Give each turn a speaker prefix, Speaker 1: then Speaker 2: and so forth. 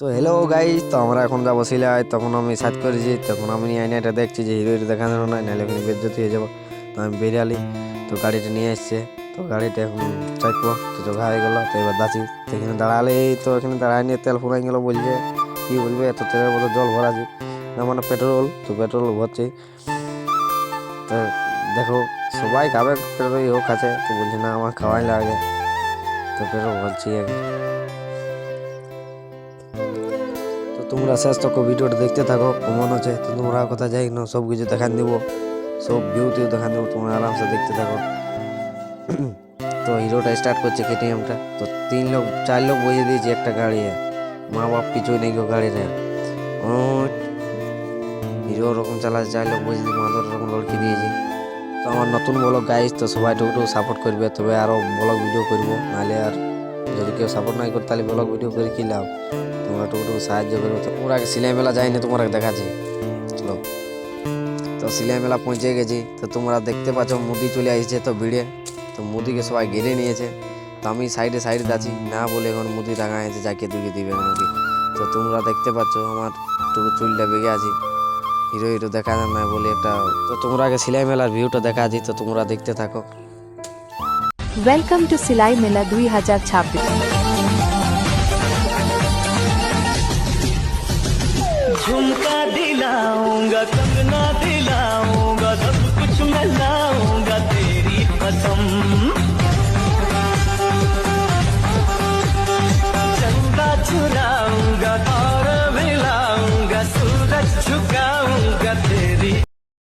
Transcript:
Speaker 1: তো hello guys, তো আমরা এখন যাবো সিলাই। তখন আমি সার্চ করেছি, তখন আমি আইনাটা দেখছি যে হিরো হিরো দেখানো না, নাহলে ওখানে বেজ্জতি হয়ে যাবো। তো আমি বেরিয়ালি, তো গাড়িটা নিয়ে এসছে। তো গাড়িটা এখন চাপবো, তো চোখা হয়ে গেলো। তো এবার যাচ্ছি, তো এখানে দাঁড়ালে, তো এখানে দাঁড়ায় নিয়ে তেল ফুরাই গেলো। বলছে কি বলবে, এত তেলের মতো জল ভরাছি না, মানে পেট্রোল। তো পেট্রোল ভরছি। তো দেখো, সবাই খাবে পেট্রোল, ও খাচ্ছে। তো বলছে না, আমার খাওয়াই লাগে। তো পেট্রোল ভরছি আগে। তো তোমরা শেষ তক ভিডিওটা দেখতে থাকো, কমন আছে। তো তোমরা কথা যাই না, সব কিছু দেখান দিব, সব ভিউ টিউ দেখান দেবো, তোমরা আরামসে দেখতে থাকো। তো হিরোটা স্টার্ট করছে কেটিএমটা। তো 4 লোক বসে দিয়েছে একটা গাড়ি, মা বাপ কিছু নেই গো গাড়িতে। হিরো ওরকম চালাচ্ছে, 4 লোক বসে দিয়ে মাদর ওরকম লড়কি দিয়েছে। তো আমার নতুন ব্লগ গাইস, তো সবাই একটু সাপোর্ট করবে, তবে আরও ব্লগ ভিডিও করবো। নাহলে আর যদি কেউ সাপোর্ট নাই করে, তাহলে ব্লগ ভিডিও করে কি লাভ। তোমরা একটু সাহায্য করবে। তো তোমরা আগে সিলাই মেলা যায়নি, তোমরা দেখাচ্ছি, চলো। তো সিলাই মেলা পৌঁছে গেছি। তো তোমরা দেখতে পাচ্ছ মুদি চলে আসছে তো ভিড়ে। তো মুদিকে সবাই ঘিরে নিয়েছে। তো আমি সাইডে সাইডে যাচ্ছি না বলে, এখন মুদি টাঙা আছে, যাকে দুগে দিবে মুদি। তো তোমরা দেখতে পাচ্ছ আমার টুকু চুলটা বেগে আছি, হিরো হিরো দেখা যায় না বলে একটা। তো তোমরা আগে সিলাই মেলার ভিউটা দেখা আছি, তো তোমরা দেখতে থাকো।
Speaker 2: वेलकम टू सिलाई मेला 2026।
Speaker 3: झुमका दिलाऊंगा कंगना दिलाऊंगा